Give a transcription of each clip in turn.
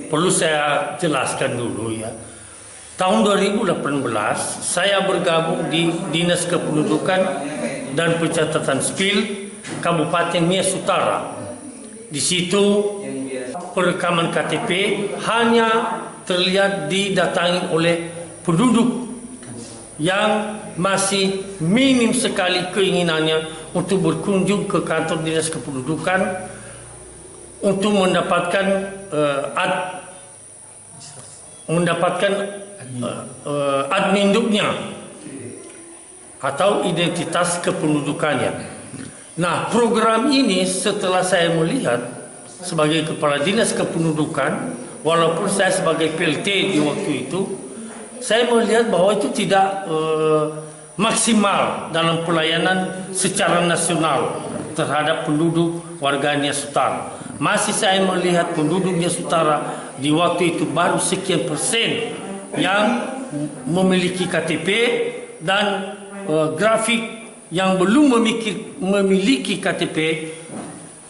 perlu saya jelaskan dulu ya. Tahun 2018 saya bergabung di Dinas Kependudukan dan Pencatatan Sipil Kabupaten Nias Utara. Di situ perekaman KTP hanya terlihat didatangi oleh penduduk yang masih minim sekali keinginannya untuk berkunjung ke kantor Dinas Kependudukan untuk mendapatkan adminduknya atau identitas kependudukannya. Nah, program ini setelah saya melihat sebagai Kepala Dinas Kependudukan, walaupun saya sebagai PLT di waktu itu, saya melihat bahwa itu tidak maksimal dalam pelayanan secara nasional terhadap penduduk warga Nias Utara. Masih saya melihat penduduk Nias Utara di waktu itu baru sekian persen yang memiliki KTP dan grafik yang belum memiliki KTP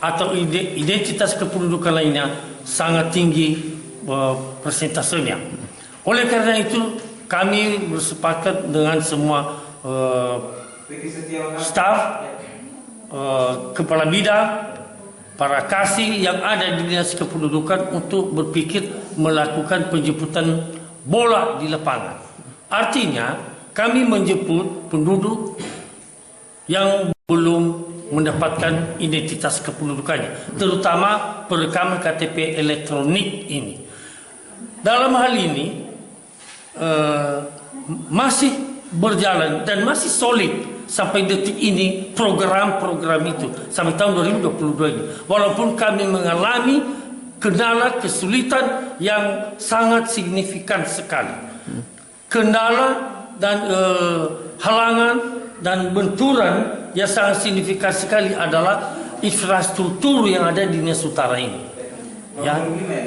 atau identitas kependudukan lainnya sangat tinggi persentasenya. Oleh karena itu kami bersepakat dengan semua staf, kepala bidang, para kasih yang ada di Dinas Kependudukan untuk berpikir melakukan penjemputan bola di lapangan. Artinya kami menjemput penduduk yang belum mendapatkan identitas kependudukannya, terutama perekaman KTP elektronik ini. Dalam hal ini masih berjalan dan masih solid sampai detik ini program-program itu sampai tahun 2022 ini. Walaupun kami mengalami kendala kesulitan yang sangat signifikan sekali. Kendala dan halangan dan benturan yang sangat signifikan sekali adalah infrastruktur yang ada di Nias Utara ini. Ya,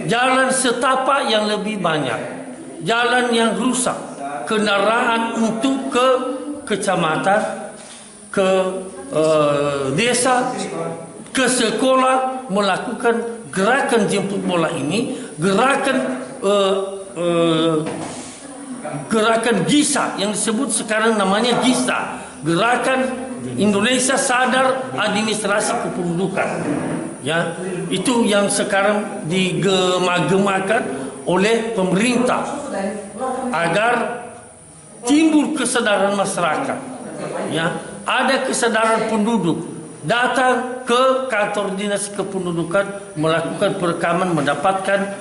jalan setapak yang lebih banyak, jalan yang rusak, kendaraan untuk ke kecamatan, ke desa, ke sekolah melakukan gerakan jemput bola ini, gerakan GISA yang disebut sekarang namanya GISA, Gerakan Indonesia Sadar Administrasi Kependudukan. Ya, itu yang sekarang digema-gemakan oleh pemerintah agar timbul kesadaran masyarakat. Ya, ada kesadaran penduduk datang ke kantor Dinas Kependudukan melakukan perekaman, mendapatkan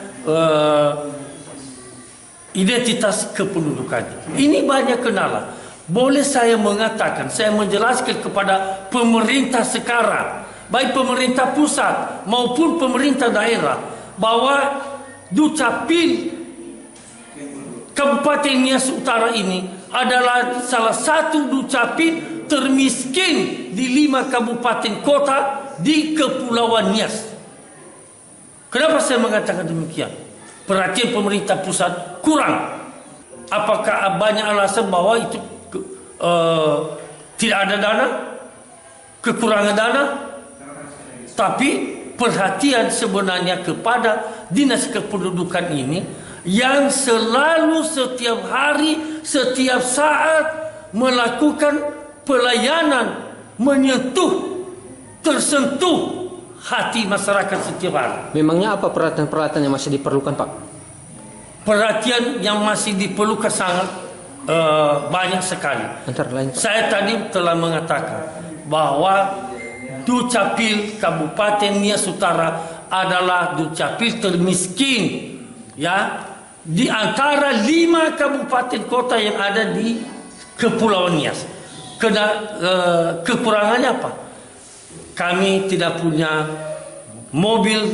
identitas kependudukan. Ini banyak kendala. Boleh saya mengatakan, saya menjelaskan kepada pemerintah sekarang, baik pemerintah pusat maupun pemerintah daerah, bahwa Dukcapil Kabupaten Nias Utara ini adalah salah satu Dukcapil termiskin di 5 kabupaten kota di Kepulauan Nias. Kenapa saya mengatakan demikian? Perhatian pemerintah pusat kurang. Apakah banyak alasan bahwa itu tidak ada dana, kekurangan dana? Tapi perhatian sebenarnya kepada Dinas Kependudukan ini yang selalu setiap hari, setiap saat melakukan pelayanan, menyentuh, tersentuh hati masyarakat setiap hari. Memangnya apa perhatian-perhatian yang masih diperlukan, Pak? Perhatian yang masih diperlukan sangat banyak sekali. Antara lain, Pak, saya tadi telah mengatakan bahwa Dukcapil Kabupaten Nias Utara adalah Dukcapil termiskin, ya, di antara 5 kabupaten kota yang ada di Kepulauan Nias. Kekurangannya apa? Kami tidak punya mobil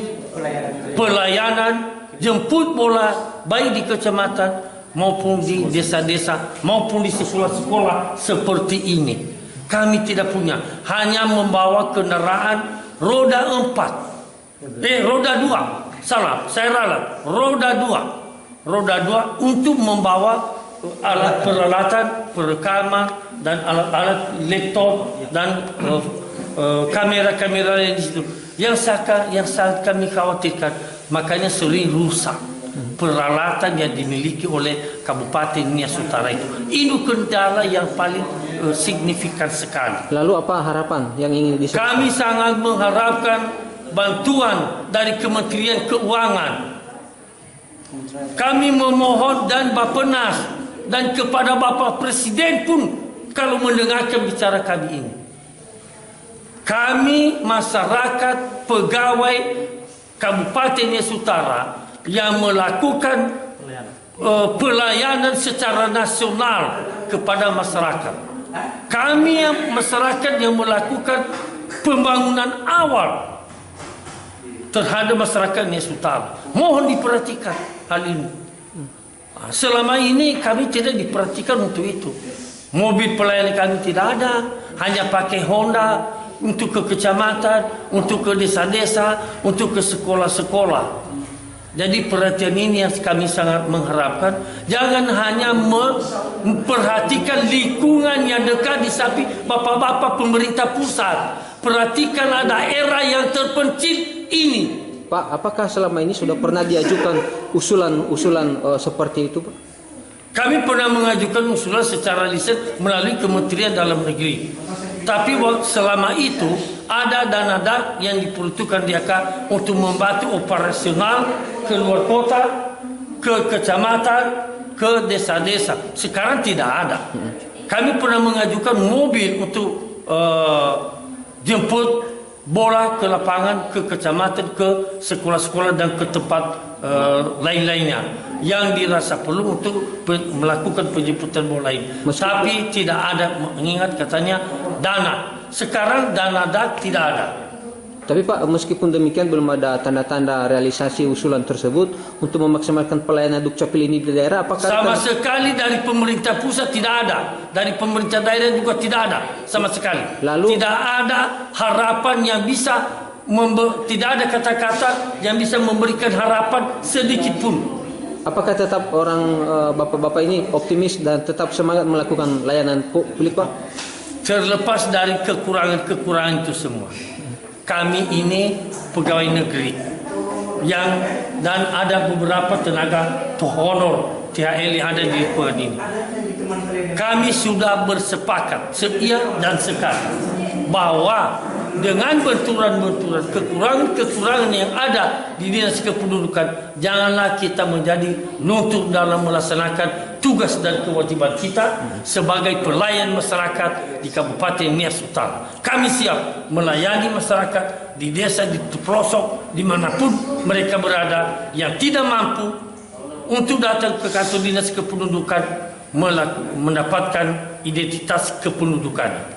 pelayanan jemput bola baik di kecamatan maupun di desa-desa maupun di sekolah-sekolah seperti ini. Kami tidak punya, hanya membawa kendaraan roda 2. Salah, saya ralat. Roda 2 untuk membawa alat peralatan perekaman dan alat-alat laptop dan kamera-kamera yang di situ. Yang sangat kami khawatirkan, makanya sering rusak peralatan yang dimiliki oleh Kabupaten Nias Utara itu. Ini kendala yang paling signifikan sekali. Lalu apa harapan yang ingin disampaikan? Kami sangat mengharapkan bantuan dari Kementerian Keuangan. Kami memohon dan Bappenas dan kepada Bapak Presiden pun kalau mendengarkan bicara kami ini. Kami masyarakat pegawai Kabupaten Nias Utara yang melakukan pelayanan secara nasional kepada masyarakat. Kami yang masyarakat yang melakukan pembangunan awal terhadap masyarakat Nias Utara. Mohon diperhatikan hal ini. Selama ini kami tidak diperhatikan untuk itu. Mobil pelayanan kami tidak ada, hanya pakai Honda untuk ke kecamatan, untuk ke desa-desa, untuk ke sekolah-sekolah. Jadi perhatian ini yang kami sangat mengharapkan. Jangan hanya memperhatikan lingkungan yang dekat di samping bapak-bapak pemerintah pusat. Perhatikanlah daerah yang terpencil ini. Pak, apakah selama ini sudah pernah diajukan usulan seperti itu, Pak? Kami pernah mengajukan usulan secara lisan melalui Kementerian Dalam Negeri. Tapi selama itu ada dana DAK yang diperuntukkan DAK untuk membantu operasional ke luar kota, ke kecamatan, ke desa-desa. Sekarang tidak ada. Kami pernah mengajukan mobil untuk jemput bola ke lapangan, ke kecamatan, ke sekolah-sekolah dan ke tempat lain-lainnya yang dirasa perlu untuk melakukan penjemputan bola ini. Tapi tidak ada, mengingat katanya dana. Sekarang dana DAK tidak ada. Tapi Pak, meskipun demikian belum ada tanda-tanda realisasi usulan tersebut untuk memaksimalkan pelayanan Dukcapil ini di daerah. Apakah sama sekali dari pemerintah pusat tidak ada, dari pemerintah daerah juga tidak ada sama sekali. Lalu tidak ada harapan yang bisa tidak ada kata-kata yang bisa memberikan harapan sedikit pun. Apakah tetap orang bapak-bapak ini optimis dan tetap semangat melakukan layanan publik, Pak? Terlepas dari kekurangan-kekurangan itu semua, kami ini pegawai negeri dan ada beberapa tenaga honor THL yang ada di lingkungan ini. Kami sudah bersepakat seia dan sekat bahwa dengan benturan-benturan kekurangan-kekurangan yang ada di Dinas Kependudukan, janganlah kita menjadi luntur dalam melaksanakan tugas dan kewajiban kita sebagai pelayan masyarakat di Kabupaten Nias Utara. Kami siap melayani masyarakat di desa, di pelosok, dimanapun mereka berada yang tidak mampu untuk datang ke kantor Dinas Kependudukan mendapatkan identitas kependudukan.